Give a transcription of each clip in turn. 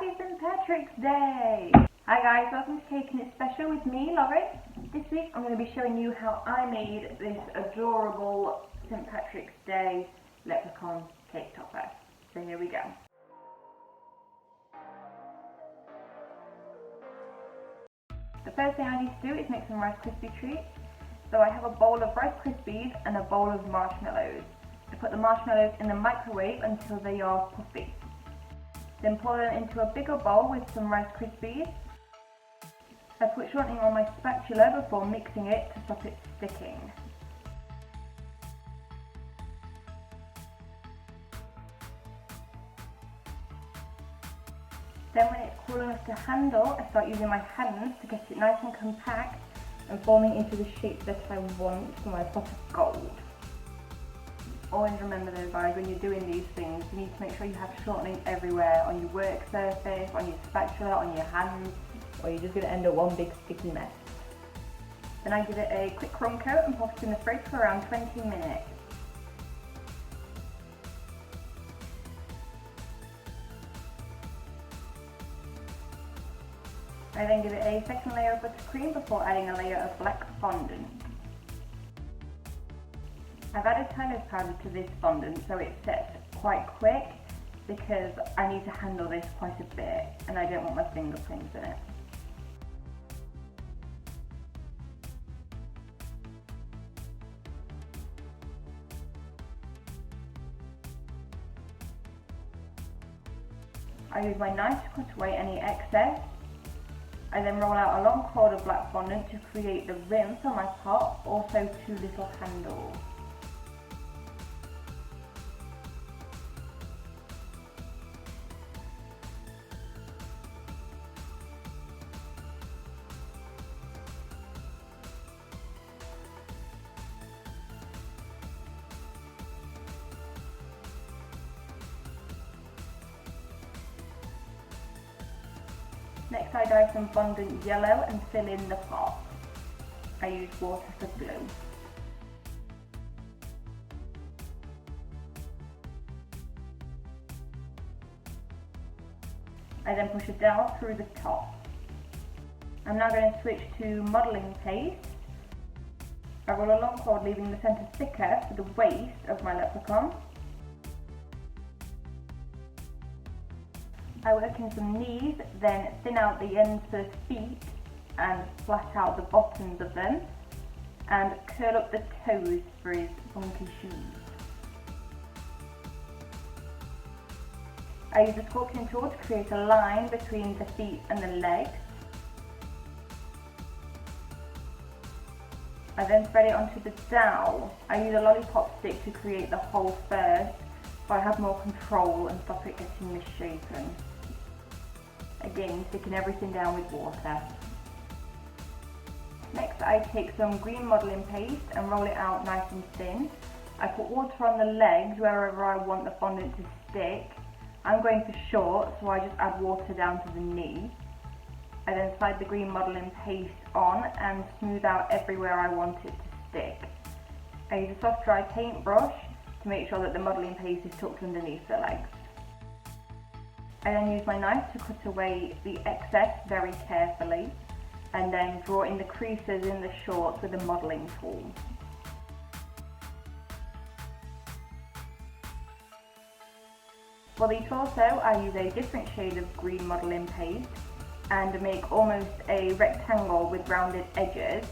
Happy St. Patrick's Day! Hi guys, welcome to Cake and It's Special with me, Lauren. This week I'm going to be showing you how I made this adorable St. Patrick's Day Leprechaun cake topper. So here we go. The first thing I need to do is make some Rice Krispie treats. So I have a bowl of Rice Krispies and a bowl of marshmallows. I put the marshmallows in the microwave until they are puffy. Then pour them into a bigger bowl with some Rice Krispies. I put shortening on my spatula before mixing it to stop it sticking. Then when it's cool enough to handle, I start using my hands to get it nice and compact and forming into the shape that I want for my pot of gold. Always remember though guys, when you're doing these things, you need to make sure you have shortening everywhere, on your work surface, on your spatula, on your hands, or you're just going to end up one big sticky mess. Then I give it a quick crumb coat and pop it in the fridge for around 20 minutes. I then give it a second layer of buttercream before adding a layer of black fondant. I've added Tyler's powder to this fondant so it sets quite quick because I need to handle this quite a bit and I don't want my fingerprints in it. I use my knife to cut away any excess. I then roll out a long cord of black fondant to create the rim for my pot, also two little handles. Next I dye some fondant yellow and fill in the pot. I use water for glue. I then push it down through the top. I'm now going to switch to modelling paste. I roll a long cord leaving the centre thicker for the waist of my leprechaun. I work in some knees, then thin out the ends for feet and flat out the bottoms of them and curl up the toes for his funky shoes. I use a sculpting tool to create a line between the feet and the legs. I then spread it onto the dowel. I use a lollipop stick to create the hole first so I have more control and stop it getting misshapen. Again, sticking everything down with water. Next I take some green modelling paste and roll it out nice and thin. I put water on the legs wherever I want the fondant to stick. I'm going for short, so I just add water down to the knee. I then slide the green modelling paste on and smooth out everywhere I want it to stick. I use a soft dry paintbrush to make sure that the modelling paste is tucked underneath the legs. I then use my knife to cut away the excess very carefully and then draw in the creases in the shorts with a modelling tool. For the torso I use a different shade of green modelling paste and make almost a rectangle with rounded edges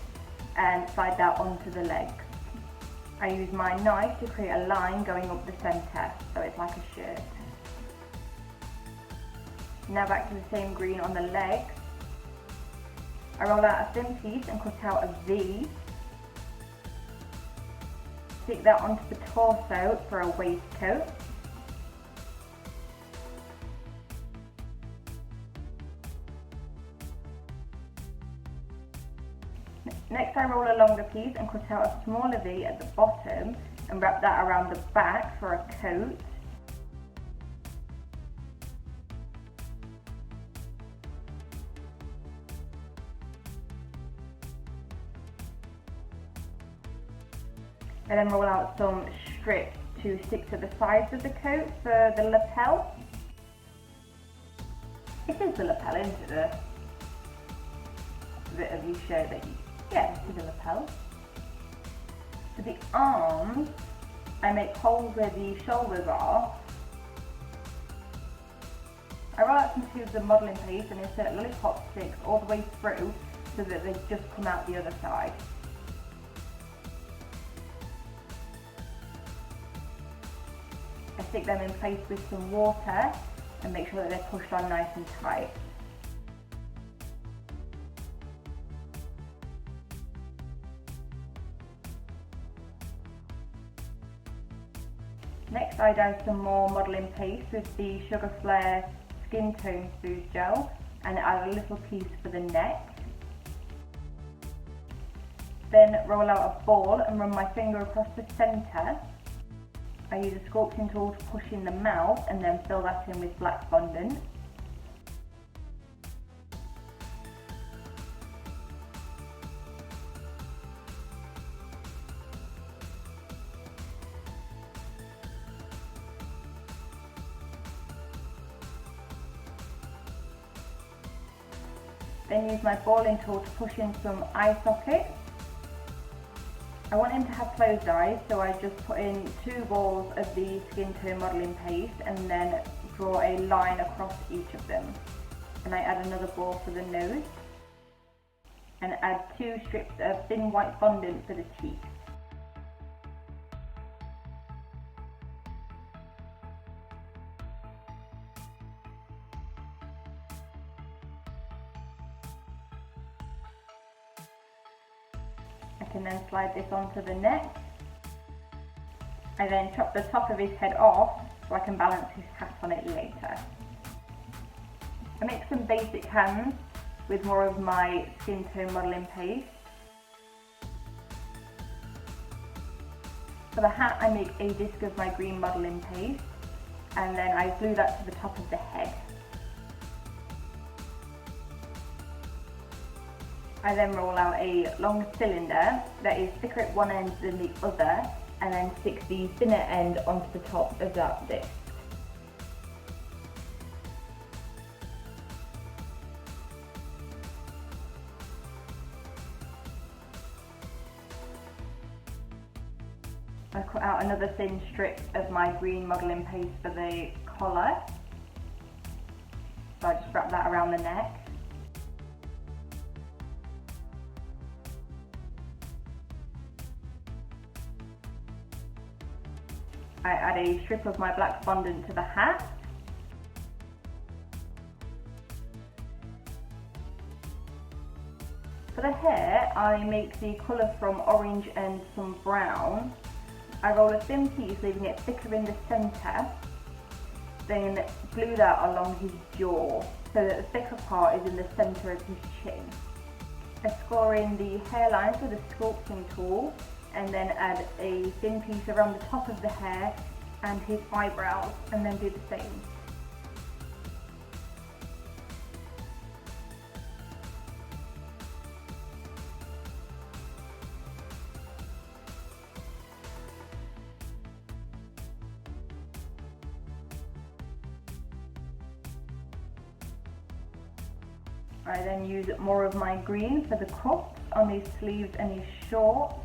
and slide that onto the legs. I use my knife to create a line going up the centre so it's like a shirt. Now back to the same green on the legs. I roll out a thin piece and cut out a V. Stick that onto the torso for a waistcoat. Next I roll a longer piece and cut out a smaller V at the bottom and wrap that around the back for a coat. I then roll out some strips to stick to the sides of the coat for the lapel. It is the lapel, isn't it? The bit of your shirt that you, yeah, this is the lapel. For the arms, I make holes where the shoulders are. I roll out some tubes of modelling paste and insert lollipop sticks all the way through so that they just come out the other side. I stick them in place with some water and make sure that they're pushed on nice and tight. Next I dye some more modelling paste with the Sugar Flare Skin Tone Smooth Gel and add a little piece for the neck. Then roll out a ball and run my finger across the centre. I use a sculpting tool to push in the mouth and then fill that in with black fondant. Then use my balling tool to push in some eye sockets. I want him to have closed eyes, so I just put in 2 balls of the skin tone modelling paste and then draw a line across each of them. And I add another ball for the nose and add 2 strips of thin white fondant for the teeth. I can then slide this onto the neck. I then chop the top of his head off so I can balance his hat on it later. I make some basic hands with more of my skin tone modelling paste. For the hat I make a disc of my green modelling paste and then I glue that to the top of the head. I then roll out a long cylinder that is thicker at one end than the other and then stick the thinner end onto the top of that disc. I cut out another thin strip of my green modelling paste for the collar, so I just wrap that around the neck. I add a strip of my black fondant to the hat. For the hair, I make the colour from orange and some brown. I roll a thin piece, leaving it thicker in the centre, then glue that along his jaw so that the thicker part is in the centre of his chin. I score in the hairlines with a sculpting tool and then add a thin piece around the top of the hair and his eyebrows and then do the same. I then use more of my green for the cuffs on his sleeves and his shorts.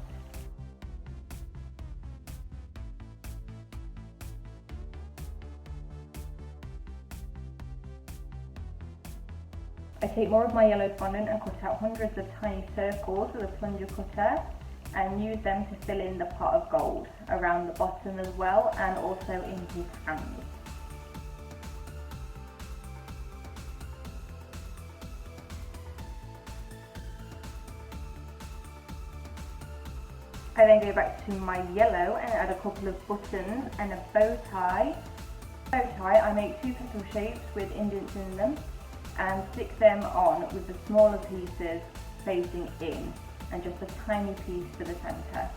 I take more of my yellow fondant and cut out hundreds of tiny circles with a plunger cutter and use them to fill in the pot of gold around the bottom as well and also in his hands. I then go back to my yellow and add a couple of buttons and a bow tie. Bow tie, I make 2 petal shapes with indents in them and stick them on with the smaller pieces facing in and just a tiny piece for the centre.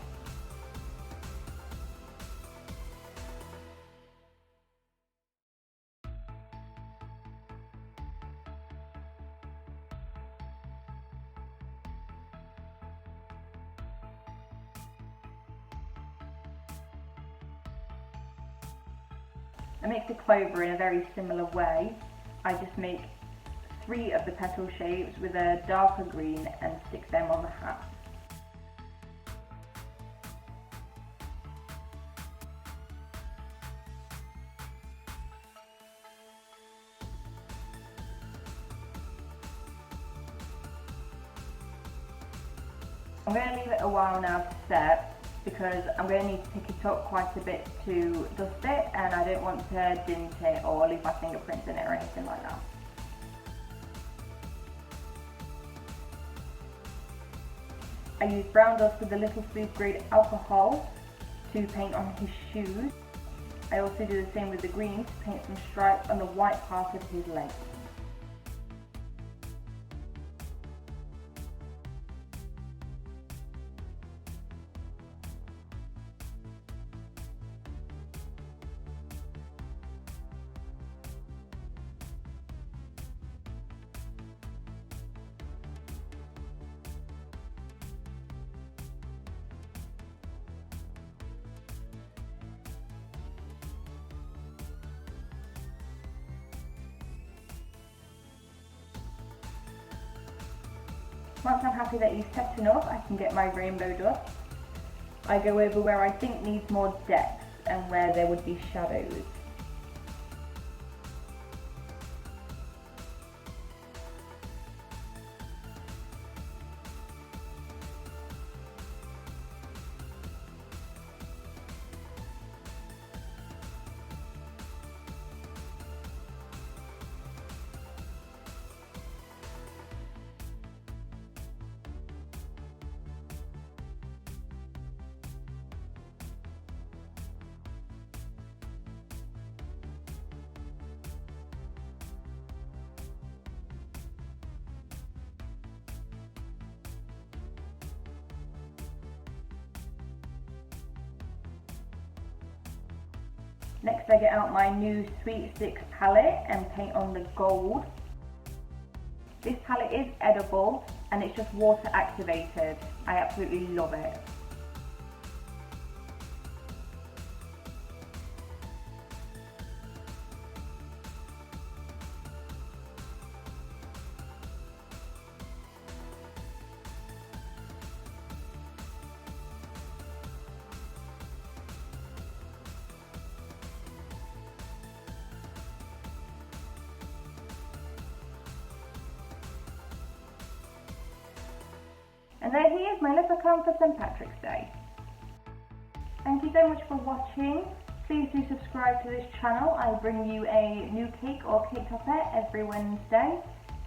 I make the clover in a very similar way. I just make 3 of the petal shapes with a darker green and stick them on the hat. I'm going to leave it a while now to set because I'm going to need to pick it up quite a bit to dust it, and I don't want to dint it or leave my fingerprints in it or anything like that. I used brown dust with a little food grade alcohol to paint on his shoes. I also do the same with the green to paint some stripes on the white part of his legs. Once I'm happy that he's set enough, I can get my rainbow dust. I go over where I think needs more depth and where there would be shadows. Next I get out my new Sweet Sticks palette and paint on the gold. This palette is edible and it's just water activated. I absolutely love it. And there he is, my Leprechaun for St. Patrick's Day. Thank you so much for watching. Please do subscribe to this channel. I bring you a new cake or cake topper every Wednesday.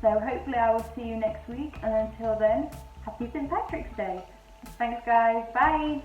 So hopefully I will see you next week, and until then, happy St. Patrick's Day. Thanks guys, bye!